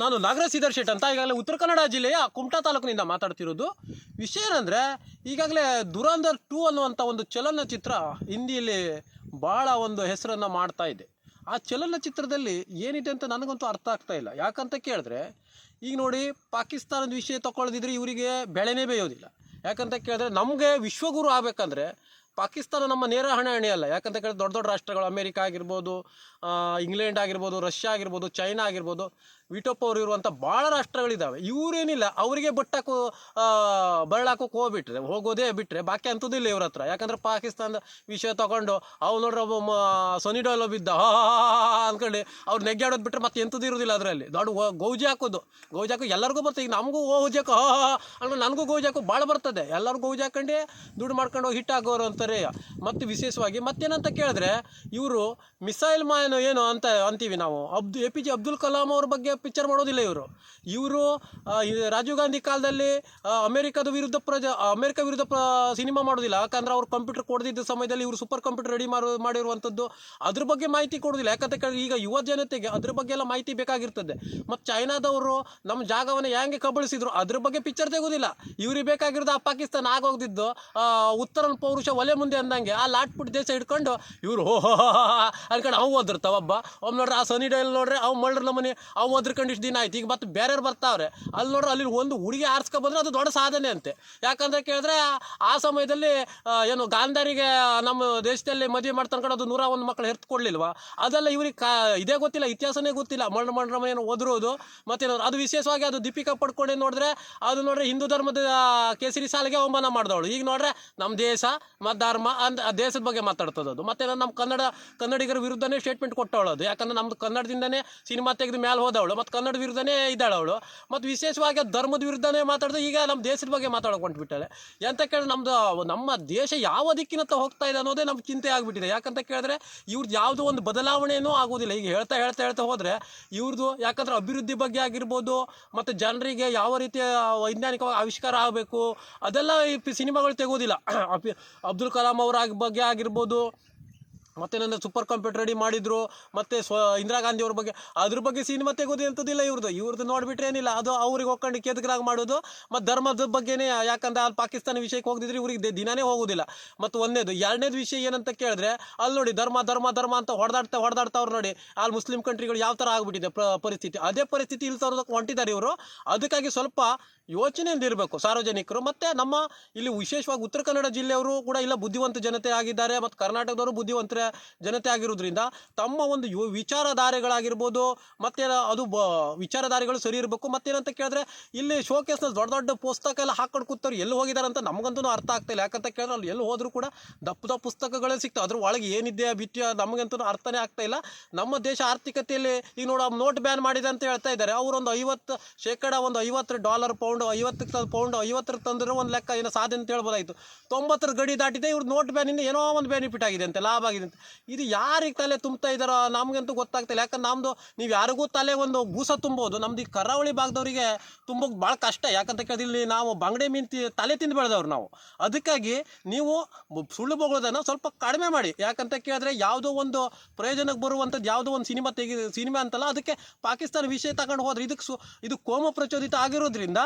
ನಾನು ನಾಗರಾಜ್ ಶ್ರೀಧರ್ ಶೆಟ್ ಅಂತ ಈಗಾಗಲೇ ಉತ್ತರ ಕನ್ನಡ ಜಿಲ್ಲೆಯ ಕುಮಟಾ ತಾಲೂಕಿನಿಂದ ಮಾತಾಡ್ತಿರೋದು. ವಿಷಯ ಏನಂದರೆ, ಈಗಾಗಲೇ ದುರಂಧರ್ 2 ಅನ್ನುವಂಥ ಒಂದು ಚಲನಚಿತ್ರ ಹಿಂದಿಯಲ್ಲಿ ಭಾಳ ಒಂದು ಹೆಸರನ್ನು ಮಾಡ್ತಾ ಇದೆ. ಆ ಚಲನಚಿತ್ರದಲ್ಲಿ ಏನಿದೆ ಅಂತ ನನಗಂತೂ ಅರ್ಥ ಆಗ್ತಾ ಇಲ್ಲ. ಯಾಕಂತ ಕೇಳಿದ್ರೆ, ಈಗ ನೋಡಿ, ಪಾಕಿಸ್ತಾನದ ವಿಷಯ ತಗೊಳ್ಳದಿದ್ರೆ ಇವರಿಗೆ ಬೆಳೆನೇ ಬೇಯೋದಿಲ್ಲ. ಯಾಕಂತ ಕೇಳಿದ್ರೆ, ನಮಗೆ ವಿಶ್ವಗುರು ಆಗಬೇಕಂದ್ರೆ ಪಾಕಿಸ್ತಾನ ನಮ್ಮ ನೇರ ಹಣೆ ಅಲ್ಲ. ಯಾಕಂತ ಕೇಳಿದ್ರೆ ದೊಡ್ಡ ದೊಡ್ಡ ರಾಷ್ಟ್ರಗಳು, ಅಮೇರಿಕಾ ಆಗಿರ್ಬೋದು, ಇಂಗ್ಲೆಂಡ್ ಆಗಿರ್ಬೋದು, ರಷ್ಯಾ ಆಗಿರ್ಬೋದು, ಚೈನಾ ಆಗಿರ್ಬೋದು, ವಿಟೋ ಪವರ್ ಇರುವಂಥ ಭಾಳ ರಾಷ್ಟ್ರಗಳಿದ್ದಾವೆ. ಇವರೇನಿಲ್ಲ, ಅವರಿಗೆ ಬರಳಾಕೋಕೆ ಹೋಗೋದೇ ಬಿಟ್ಟರೆ ಬಾಕಿ ಅಂಥದ್ದಿಲ್ಲ ಇವ್ರ ಹತ್ರ. ಯಾಕಂದ್ರೆ ಪಾಕಿಸ್ತಾನದ ವಿಷಯ ತಗೊಂಡು ಅವ್ರು ನೋಡ್ರೆ ಒಬ್ಬ ಸೊನಿ ಡಾಯ್ಲ್ ಬಿದ್ದ ಅಂದ್ಕೊಂಡು ಅವ್ರು ನೆಗ್ಗಾಡೋದು ಬಿಟ್ಟರೆ ಮತ್ತೆ ಎಂಥದ್ದು ಇರೋದಿಲ್ಲ ಅದರಲ್ಲಿ. ದೊಡ್ಡ ಗೌಜಿ ಹಾಕೋದು ಎಲ್ಲರಿಗೂ ಬರ್ತದೆ. ಈಗ ನಮಗೂ ಗೌಜಿ ಹಾಕೋ ಅಂದ್ರೆ ನನಗೂ ಗೌಜಿ ಹಾಕೋ ಭಾಳ ಬರ್ತದೆ. ಎಲ್ಲರೂ ಗೌಜಿ ಹಾಕೊಂಡು ದುಡ್ಡು ಮಾಡ್ಕೊಂಡು ಹೋಗಿ ಹಿಟ್ ಹಾಕೋರು ಅಂತಾರೆ. ಮತ್ತು ವಿಶೇಷವಾಗಿ ಮತ್ತೇನಂತ ಕೇಳಿದ್ರೆ, ಇವರು ಮಿಸೈಲ್ ಮ್ಯಾನ್ ಏನು ಅಂತ ಅಂತೀವಿ ನಾವು. APJ ಅಬ್ದುಲ್ ಕಲಾಂ ಅವ್ರ ಬಗ್ಗೆ ಪಿಕ್ಚರ್ ಮಾಡೋದಿಲ್ಲ ಇವರು. ರಾಜೀವ್ ಗಾಂಧಿ ಕಾಲದಲ್ಲಿ ಅಮೇರಿಕ ವಿರುದ್ಧ ಸಿನಿಮಾ ಮಾಡೋದಿಲ್ಲ. ಯಾಕಂದ್ರೆ ಅವ್ರು ಕಂಪ್ಯೂಟರ್ ಕೊಡದಿದ್ದ ಸಮಯದಲ್ಲಿ ಇವರು ಸೂಪರ್ ಕಂಪ್ಯೂಟರ್ ರೆಡಿ ಮಾಡಿರುವಂಥದ್ದು, ಅದ್ರ ಬಗ್ಗೆ ಮಾಹಿತಿ ಕೊಡೋದಿಲ್ಲ. ಯಾಕಂತ ಕೇಳಿದ್ರೆ ಈಗ ಯುವ ಜನತೆಗೆ ಅದ್ರ ಬಗ್ಗೆ ಎಲ್ಲ ಮಾಹಿತಿ ಬೇಕಾಗಿರ್ತದೆ. ಮತ್ತು ಚೈನಾದವರು ನಮ್ಮ ಜಾಗವನ್ನು ಹೆಂಗೆ ಕಬಳಿಸಿದ್ರು ಅದ್ರ ಬಗ್ಗೆ ಪಿಕ್ಚರ್ ತೆಗೋದಿಲ್ಲ. ಇವ್ರಿಗೆ ಬೇಕಾಗಿರೋದು ಆ ಪಾಕಿಸ್ತಾನ ಆಗೋಗ್ದಿದ್ದು ಉತ್ತರ ಪೌರುಷ ಒಲೆ ಮುಂದೆ ಅಂದಂಗೆ ಆ ಲಾಟ್ಪುಟ್ ದೇಶ ಹಿಡ್ಕೊಂಡು ಇವರು ಅನ್ಕೊಂಡು ಅವು ಓದಿರ್ತಾವ. ಒಮ್ಮೆ ನೋಡ್ರಿ ಆ ಸನಿ ಡೈಲ್ ನೋಡ್ರಿ ಅವು ಮಳ್ರ ನಮ್ಮನೆ ಅವು ಓದ್ಕೊಂಡು ಇಷ್ಟು ದಿನ ಆಯ್ತು. ಈಗ ಮತ್ತೆ ಬೇರೆಯವ್ರು ಬರ್ತಾವ್ರೆ. ಅಲ್ಲಿ ನೋಡ್ರಿ ಅಲ್ಲಿ ಒಂದು ಹುಡುಗಿ ಆರಿಸ್ಕೊಬಂದ್ರೆ ಅದು ದೊಡ್ಡ ಸಾಧನೆ ಅಂತೆ. ಯಾಕಂದ್ರೆ ಕೇಳಿದ್ರೆ ಆ ಸಮಯದಲ್ಲಿ ಏನು ಗಾಂಧಾರಿಗೆ ನಮ್ಮ ದೇಶದಲ್ಲಿ ಮದುವೆ ಮಾಡ್ತನ್ಕೊಂಡು ಅದು 101 ಮಕ್ಕಳು ಹೆರ್ತ್ಕೊಡ್ಲಿಲ್ವಾ? ಅದೆಲ್ಲ ಇವ್ರಿಗೆ ಇದೇ ಗೊತ್ತಿಲ್ಲ, ಇತಿಹಾಸನೇ ಗೊತ್ತಿಲ್ಲ. ಮಳ್ರ ಏನು ಓದಿರೋದು ಮತ್ತೇನೋ. ಅದು ವಿಶೇಷವಾಗಿ ಅದು ದೀಪಿಕಾ ಪಡ್ಕೊಂಡೆ ನೋಡಿದ್ರೆ ಅದು ನೋಡ್ರಿ ಹಿಂದೂ ಧರ್ಮದ ಕೇಸರಿ ಸಾಲಿಗೆ ಅವಮಾನ ಮಾಡಿದವಳು. ಈಗ ನೋಡ್ರೆ ನಮ್ಮ ದೇಶ ಮತ್ತು ಧರ್ಮ ಅಂತ ದೇಶದ ಬಗ್ಗೆ ಮಾತಾಡ್ತದೆ ಅದು. ಮತ್ತೆ ನಮ್ಮ ಕನ್ನಡಿಗರ ವಿರುದ್ಧನೇ ಸ್ಟೇಟ್ಮೆಂಟ್ ಕೊಟ್ಟವಳು ಅದು. ಯಾಕಂದ್ರೆ ನಮ್ದು ಕನ್ನಡದಿಂದನೇ ಸಿನಿಮಾ ತೆಗೆದು ಮೇಲೆ ಹೋದವಳು ಮತ್ತು ಕನ್ನಡ ವಿರುದ್ಧನೇ ಇದ್ದಾಳವಳು. ಮತ್ತು ವಿಶೇಷವಾಗಿ ಧರ್ಮದ ವಿರುದ್ಧನೇ ಮಾತಾಡಿದ್ರೆ ಈಗ ನಮ್ಮ ದೇಶದ ಬಗ್ಗೆ ಮಾತಾಡ್ಕೊಂಡು ಬಿಟ್ಟಾಳೆ. ಎಂತ ಕೇಳಿದ್ರೆ ನಮ್ಮ ದೇಶ ಯಾವ ದಿಕ್ಕಿನತ್ತ ಹೋಗ್ತಾ ಇದೆ ಅನ್ನೋದೇ ನಮ್ಗೆ ಚಿಂತೆ ಆಗಿಬಿಟ್ಟಿದೆ. ಯಾಕಂತ ಕೇಳಿದ್ರೆ ಇವ್ರದ್ದು ಯಾವುದೋ ಒಂದು ಬದಲಾವಣೆಯೂ ಆಗೋದಿಲ್ಲ. ಈಗ ಹೇಳ್ತಾ ಹೋದರೆ ಇವ್ರದ್ದು, ಯಾಕಂದ್ರೆ ಅಭಿವೃದ್ಧಿ ಬಗ್ಗೆ ಆಗಿರ್ಬೋದು, ಮತ್ತು ಜನರಿಗೆ ಯಾವ ರೀತಿಯ ವೈಜ್ಞಾನಿಕವಾಗಿ ಆವಿಷ್ಕಾರ ಆಗಬೇಕು ಅದೆಲ್ಲ ಈ ಸಿನಿಮಾಗಳು ತೆಗೋದಿಲ್ಲ. ಅಬ್ದುಲ್ ಕಲಾಂ ಅವರ ಬಗ್ಗೆ ಆಗಿರ್ಬೋದು, ಮತ್ತೇನಂದ್ರೆ ಸೂಪರ್ ಕಂಪ್ಯೂಟರ್ ರೆಡಿ ಮಾಡಿದ್ರು, ಮತ್ತು ಇಂದಿರಾ ಗಾಂಧಿ ಅವ್ರ ಬಗ್ಗೆ ಅದ್ರ ಬಗ್ಗೆ ಸಿನಿಮಾ ತೆಗೋದು ಎಂಥದ್ದಿಲ್ಲ ಇವ್ರದ್ದು ನೋಡಿಬಿಟ್ರೆ ಏನಿಲ್ಲ. ಅದು ಅವ್ರಿಗೆ ಹೋಗ್ಕೊಂಡು ಕೆದಕರಾಗಿ ಮಾಡೋದು. ಮತ್ತು ಧರ್ಮದ ಬಗ್ಗೆನೇ, ಯಾಕಂದ್ರೆ ಅಲ್ಲಿ ಪಾಕಿಸ್ತಾನ ವಿಷಯಕ್ಕೆ ಹೋಗಿದ್ರೆ ಇವ್ರಿಗೆ ದಿನಾನೇ ಹೋಗೋದಿಲ್ಲ. ಮತ್ತು ಎರಡನೇದು ವಿಷಯ ಏನಂತ ಕೇಳಿದ್ರೆ, ಅಲ್ಲಿ ನೋಡಿ ಧರ್ಮ ಅಂತ ಹೊಡೆದಾಡ್ತಾವ್ರು ನೋಡಿ. ಅಲ್ಲಿ ಮುಸ್ಲಿಂ ಕಂಟ್ರಿಗಳು ಯಾವ ಥರ ಆಗ್ಬಿಟ್ಟಿದೆ ಪರಿಸ್ಥಿತಿ. ಅದೇ ಪರಿಸ್ಥಿತಿ ಇಲ್ಲಿ ತರೋದಕ್ಕೆ ಹೊಂಟಿದ್ದಾರೆ ಇವರು. ಅದಕ್ಕಾಗಿ ಸ್ವಲ್ಪ ಯೋಚನೆಯಿಂದ ಇರಬೇಕು ಸಾರ್ವಜನಿಕರು. ಮತ್ತು ನಮ್ಮ ಇಲ್ಲಿ ವಿಶೇಷವಾಗಿ ಉತ್ತರ ಕನ್ನಡ ಜಿಲ್ಲೆಯವರು ಕೂಡ ಇಲ್ಲ ಬುದ್ಧಿವಂತ ಜನತೆ ಆಗಿದ್ದಾರೆ, ಮತ್ತು ಕರ್ನಾಟಕದವರು ಬುದ್ಧಿವಂತರ ಜನತೆ ಆಗಿರೋದ್ರಿಂದ ತಮ್ಮ ಒಂದು ವಿಚಾರಧಾರೆಗಳಾಗಿರ್ಬೋದು, ಮತ್ತು ಅದು ವಿಚಾರಧಾರೆಗಳು ಸರಿ ಇರಬೇಕು. ಮತ್ತೇನಂತ ಕೇಳಿದ್ರೆ, ಇಲ್ಲಿ ಶೋಕೇಸ್ನಲ್ಲಿ ದೊಡ್ಡ ಪುಸ್ತಕ ಎಲ್ಲ ಹಾಕೊಂಡು ಕೂತವ್ರು ಎಲ್ಲಿ ಹೋಗಿದ್ದಾರೆ ಅಂತ ನಮಗಂತೂ ಅರ್ಥ ಆಗ್ತಾಯಿಲ್ಲ. ಯಾಕಂತ ಕೇಳಿದ್ರೆ ಅಲ್ಲಿ ಎಲ್ಲಿ ಹೋದರೂ ಕೂಡ ದಪ್ಪ ಪುಸ್ತಕಗಳೇ ಸಿಗ್ತವೆ. ಅದ್ರ ಒಳಗೆ ಏನಿದೆ ಬಿಟ್ಟು ನಮಗಂತೂ ಅರ್ಥನೇ ಆಗ್ತಾಯಿಲ್ಲ. ನಮ್ಮ ದೇಶ ಆರ್ಥಿಕತೆಯಲ್ಲಿ ಈಗ ನೋಡು, ನೋಟ್ ಬ್ಯಾನ್ ಮಾಡಿದೆ ಅಂತ ಹೇಳ್ತಾ ಇದ್ದಾರೆ. ಅವರೊಂದು $50 ಪೌಂಡ್ 50 ಪೌಂಡ್ 50 ತಂದ್ರೆ ಒಂದು ಲೆಕ್ಕ ಏನೋ ಸಾಧನೆ ಅಂತ ಹೇಳ್ಬೋದಾಯಿತು. 90 ಗಡಿ ದಾಟಿದೆ. ಇವ್ರು ನೋಟ್ ಬ್ಯಾನಿಂದ ಏನೋ ಒಂದು ಬೆನಿಫಿಟ್ ಆಗಿದೆ ಅಂತೆ, ಲಾಭ ಆಗಿದೆ ಅಂತ. ಇದು ಯಾರಿಗೆ ತಲೆ ತುಂಬ್ತಾ ಇದ್ದಾರೋ ನಮಗಂತೂ ಗೊತ್ತಾಗ್ತಿಲ್ಲ. ಯಾಕಂದ್ರೆ ನೀವು ಯಾರಿಗೂ ತಲೆ ಒಂದು ಬೂಸ ತುಂಬೋದು, ನಮ್ದು ಈ ಕರಾವಳಿ ಭಾಗದವರಿಗೆ ತುಂಬೋಕೆ ಭಾಳ ಕಷ್ಟ. ಯಾಕಂತ ಕೇಳಿದ್ರೆ ಇಲ್ಲಿ ನಾವು ಬಂಗಡೆ ಮೀನು ತಲೆ ತಿಂದು ಬೆಳೆದವ್ರು ನಾವು. ಅದಕ್ಕಾಗಿ ನೀವು ಸುಳ್ಳು ಬೊಗಳೋದನ್ನು ಸ್ವಲ್ಪ ಕಡಿಮೆ ಮಾಡಿ. ಯಾಕಂತ ಕೇಳಿದ್ರೆ ಯಾವುದೋ ಒಂದು ಪ್ರಯೋಜನಕ್ಕೆ ಬರುವಂಥದ್ದು ಯಾವುದೋ ಒಂದು ಸಿನಿಮಾ ಅಂತಲ್ಲ, ಅದಕ್ಕೆ ಪಾಕಿಸ್ತಾನ ವಿಷಯ ತಗೊಂಡು ಹೋದ್ರೆ ಇದು ಕೋಮ ಪ್ರಚೋದಿತ ಆಗಿರೋದ್ರಿಂದ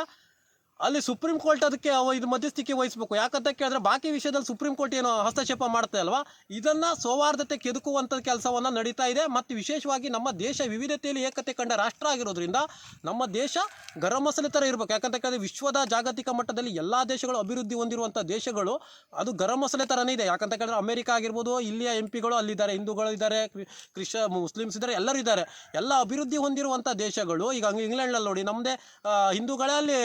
ಅಲ್ಲಿ ಸುಪ್ರೀಂ ಕೋರ್ಟ್ ಅದಕ್ಕೆ ಇದು ಮಧ್ಯಸ್ಥಿಕೆ ವಹಿಸಬೇಕು. ಯಾಕಂತ ಕೇಳಿದ್ರೆ ಬಾಕಿ ವಿಷಯದಲ್ಲಿ ಸುಪ್ರೀಂ ಕೋರ್ಟ್ ಏನು ಹಸ್ತಕ್ಷೇಪ ಮಾಡ್ತಾ ಅಲ್ವಾ, ಇದನ್ನು ಸೌಹಾರ್ದತೆ ಕೆದಕುವಂಥ ಕೆಲಸವನ್ನು ನಡೀತಾ ಇದೆ. ಮತ್ತು ವಿಶೇಷವಾಗಿ ನಮ್ಮ ದೇಶ ವಿವಿಧತೆಯಲ್ಲಿ ಏಕತೆ ಕಂಡ ರಾಷ್ಟ್ರ ಆಗಿರೋದ್ರಿಂದ ನಮ್ಮ ದೇಶ ಗರಂ ಮಸಾಲೆ ಥರ ಇರಬೇಕು. ಯಾಕಂತ ಕೇಳಿದ್ರೆ ವಿಶ್ವದ ಜಾಗತಿಕ ಮಟ್ಟದಲ್ಲಿ ಎಲ್ಲ ದೇಶಗಳು ಅಭಿವೃದ್ಧಿ ಹೊಂದಿರುವಂಥ ದೇಶಗಳು ಅದು ಗರಂ ಮಸಾಲೆ ಥರನೇ ಇದೆ. ಯಾಕಂತ ಕೇಳಿದ್ರೆ ಅಮೇರಿಕಾ ಆಗಿರ್ಬೋದು, ಇಲ್ಲಿಯ MP ಗಳು ಅಲ್ಲಿದ್ದಾರೆ, ಹಿಂದೂಗಳು ಇದ್ದಾರೆ, ಮುಸ್ಲಿಮ್ಸ್ ಇದ್ದಾರೆ, ಎಲ್ಲರೂ ಇದ್ದಾರೆ. ಎಲ್ಲ ಅಭಿವೃದ್ಧಿ ಹೊಂದಿರುವಂಥ ದೇಶಗಳು. ಈಗ ಇಂಗ್ಲೆಂಡ್ನಲ್ಲಿ ನೋಡಿ, ನಮ್ಮದೇ ಹಿಂದೂಗಳೇ ಅಲ್ಲಿ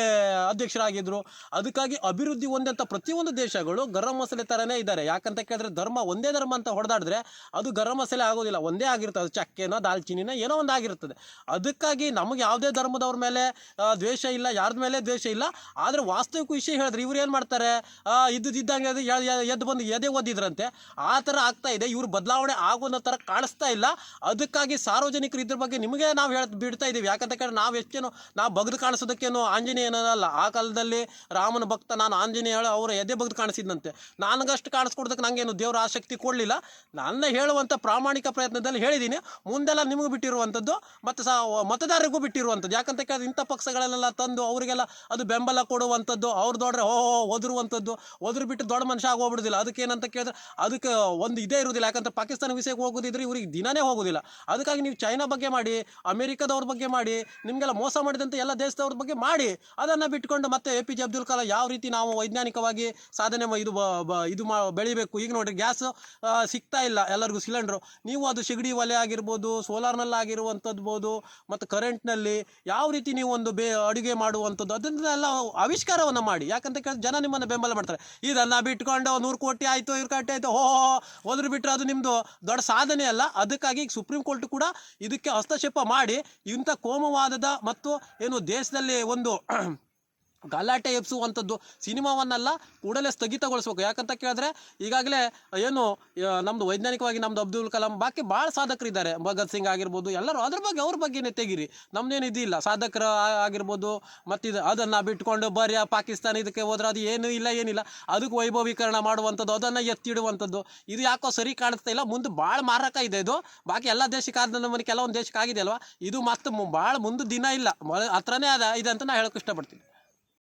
ಅಧ್ಯಕ್ಷರಾಗಿದ್ದರು. ಅದಕ್ಕಾಗಿ ಅಭಿವೃದ್ಧಿ ಹೊಂದಂಥ ಪ್ರತಿಯೊಂದು ದೇಶಗಳು ಗರಂ ಮಸಾಲೆ ಥರನೇ ಇದ್ದಾರೆ. ಯಾಕಂತ ಕೇಳಿದ್ರೆ ಒಂದೇ ಧರ್ಮ ಅಂತ ಹೊಡೆದಾಡಿದ್ರೆ ಅದು ಗರಂ ಮಸಾಲೆ ಆಗೋದಿಲ್ಲ, ಒಂದೇ ಆಗಿರ್ತದೆ. ಚಕ್ಕೆನೋ ದಾಲ್ಚಿನಿನೋ ಏನೋ ಒಂದು ಆಗಿರ್ತದೆ. ಅದಕ್ಕಾಗಿ ನಮಗೆ ಯಾವುದೇ ಧರ್ಮದವ್ರ ಮೇಲೆ ದ್ವೇಷ ಇಲ್ಲ, ಯಾರ್ದ ಮೇಲೆ ದ್ವೇಷ ಇಲ್ಲ. ಆದರೆ ವಾಸ್ತವಿಕ ವಿಷಯ ಹೇಳಿದ್ರೆ ಇವ್ರು ಏನು ಮಾಡ್ತಾರೆ, ಇದ್ದಂಗೆ ಎದ್ದು ಬಂದು ಎದೆ ಓದಿದ್ರಂತೆ ಆ ಥರ ಆಗ್ತಾ ಇದೆ. ಇವರು ಬದಲಾವಣೆ ಆಗೋನ್ನೋ ಥರ ಕಾಣಿಸ್ತಾ ಇಲ್ಲ. ಅದಕ್ಕಾಗಿ ಸಾರ್ವಜನಿಕರು ಇದ್ರ ಬಗ್ಗೆ ನಿಮಗೆ ನಾವು ಬಿಡ್ತಾ ಇದ್ದೀವಿ. ಯಾಕಂತ ಕೇಳಿದ್ರೆ ನಾವು ಬಗ್ದು ಕಾಣಿಸೋದಕ್ಕೇನು ಆಂಜನೇಯನಲ್ಲ. ಆ ಆ ಕಾಲದಲ್ಲಿ ರಾಮನ ಭಕ್ತ ನಾನು ಆಂಜನೇಯ ಅವರ ಎದೆ ಬಗ್ದು ಕಾಣಿಸಿದ್ದಂತೆ. ನನಗಷ್ಟು ಕಾಣಿಸ್ಕೊಡ್ದಕ್ಕೆ ನನಗೇನು ದೇವರ ಆಸಕ್ತಿ ಕೊಡಲಿಲ್ಲ. ನನ್ನ ಹೇಳುವಂಥ ಪ್ರಾಮಾಣಿಕ ಪ್ರಯತ್ನದಲ್ಲಿ ಹೇಳಿದ್ದೀನಿ. ಮುಂದೆಲ್ಲ ನಿಮಗೆ ಬಿಟ್ಟಿರುವಂಥದ್ದು ಮತ್ತು ಮತದಾರರಿಗೂ ಬಿಟ್ಟಿರುವಂಥದ್ದು. ಯಾಕಂತ ಕೇಳಿದ್ರೆ ಇಂಥ ಪಕ್ಷಗಳನ್ನೆಲ್ಲ ತಂದು ಅವರಿಗೆಲ್ಲ ಅದು ಬೆಂಬಲ ಕೊಡುವಂಥದ್ದು, ಅವ್ರು ದೊಡ್ಡ ಒದರುವಂಥದ್ದು, ಒದ್ರು ಬಿಟ್ಟು ದೊಡ್ಡ ಮನುಷ್ಯ ಆಗೋಗ್ಬಿಡೋದಿಲ್ಲ. ಅದಕ್ಕೇನಂತ ಕೇಳಿದ್ರೆ ಅದಕ್ಕೆ ಒಂದು ಇದೇ ಇರೋದಿಲ್ಲ. ಯಾಕಂದ್ರೆ ಪಾಕಿಸ್ತಾನ ವಿಷಯಕ್ಕೆ ಹೋಗೋದಿದ್ರೆ ಇವ್ರಿಗೆ ದಿನನೇ ಹೋಗೋದಿಲ್ಲ. ಅದಕ್ಕಾಗಿ ನೀವು ಚೈನಾ ಬಗ್ಗೆ ಮಾಡಿ, ಅಮೆರಿಕದವ್ರ ಬಗ್ಗೆ ಮಾಡಿ, ನಿಮಗೆಲ್ಲ ಮೋಸ ಮಾಡಿದಂಥ ಎಲ್ಲ ದೇಶದವ್ರ ಬಗ್ಗೆ ಮಾಡಿ, ಅದನ್ನು ಬಿಟ್ಕೊಂಡು ಮತ್ತೆ APJ ಅಬ್ದುಲ್ ಕಲಾಂ ಯಾವ ರೀತಿ ನಾವು ವೈಜ್ಞಾನಿಕವಾಗಿ ಸಾಧನೆ ಬೆಳಿಬೇಕು. ಈಗ ನೋಡ್ರಿ ಗ್ಯಾಸ್ ಸಿಗ್ತಾ ಇಲ್ಲ ಎಲ್ಲರಿಗೂ ಸಿಲಿಂಡ್ರು. ನೀವು ಅದು ಸಿಗಡಿ ಒಲೆ ಆಗಿರ್ಬೋದು, ಸೋಲಾರ್ನಲ್ಲಿ ಆಗಿರುವಂಥದ್ದು ಮತ್ತು ಕರೆಂಟ್ನಲ್ಲಿ ಯಾವ ರೀತಿ ನೀವು ಒಂದು ಅಡುಗೆ ಮಾಡುವಂಥದ್ದು ಅದನ್ನೆಲ್ಲ ಆವಿಷ್ಕಾರವನ್ನು ಮಾಡಿ. ಯಾಕಂತ ಕೇಳಿದ್ರೆ ಜನ ನಿಮ್ಮನ್ನು ಬೆಂಬಲ ಮಾಡ್ತಾರೆ. ಇದನ್ನು ಬಿಟ್ಕೊಂಡು 100 ಕೋಟಿ ಆಯಿತು, 2 ಕೋಟಿ ಆಯಿತು, ಹೋದ್ರು ಬಿಟ್ಟರೆ ಅದು ನಿಮ್ಮದು ದೊಡ್ಡ ಸಾಧನೆ ಅಲ್ಲ. ಅದಕ್ಕಾಗಿ ಸುಪ್ರೀಂ ಕೋರ್ಟ್ ಕೂಡ ಇದಕ್ಕೆ ಹಸ್ತಕ್ಷೇಪ ಮಾಡಿ ಇಂಥ ಕೋಮುವಾದದ ಮತ್ತು ಏನು ದೇಶದಲ್ಲಿ ಒಂದು ಗಲಾಟೆ ಎಬ್ಸುವಂಥದ್ದು ಸಿನಿಮಾವನ್ನೆಲ್ಲ ಕೂಡಲೇ ಸ್ಥಗಿತಗೊಳಿಸ್ಬೇಕು. ಯಾಕಂತ ಕೇಳಿದ್ರೆ ಈಗಾಗಲೇ ಏನು ನಮ್ಮದು ವೈಜ್ಞಾನಿಕವಾಗಿ ನಮ್ಮದು ಅಬ್ದುಲ್ ಕಲಾಂ ಬಾಕಿ ಭಾಳ ಸಾಧಕರಿದ್ದಾರೆ, ಭಗತ್ ಸಿಂಗ್ ಆಗಿರ್ಬೋದು, ಎಲ್ಲರೂ ಅದ್ರ ಬಗ್ಗೆ ಅವ್ರ ಬಗ್ಗೆನೇ ತೆಗೀರಿ. ನಮ್ಮದೇನು ಇದಿಲ್ಲ ಸಾಧಕರು ಆಗಿರ್ಬೋದು. ಮತ್ತು ಅದನ್ನು ಬಿಟ್ಕೊಂಡು ಬರೀ ಪಾಕಿಸ್ತಾನ ಇದಕ್ಕೆ ಹೋದ್ರೆ ಅದು ಏನಿಲ್ಲ ಅದಕ್ಕೆ ವೈಭವೀಕರಣ ಮಾಡುವಂಥದ್ದು, ಅದನ್ನು ಎತ್ತಿಡುವಂಥದ್ದು, ಇದು ಯಾಕೋ ಸರಿ ಕಾಣಿಸ್ತಾ ಇಲ್ಲ. ಮುಂದೆ ಭಾಳ ಮಾರಕ ಇದೆ ಇದು. ಬಾಕಿ ಎಲ್ಲ ದೇಶಕ್ಕೆ ಆದ ನಮ್ಮನೆ ಕೆಲವೊಂದು ದೇಶಕ್ಕೆ ಆಗಿದೆ ಅಲ್ವಾ, ಇದು ಮತ್ತೆ ಭಾಳ ಮುಂದೆ ದಿನ ಇಲ್ಲ, ಹತ್ರನೇ ಇದೆ ಅಂತ ನಾನು ಹೇಳೋಕೆ ಇಷ್ಟಪಡ್ತೀನಿ.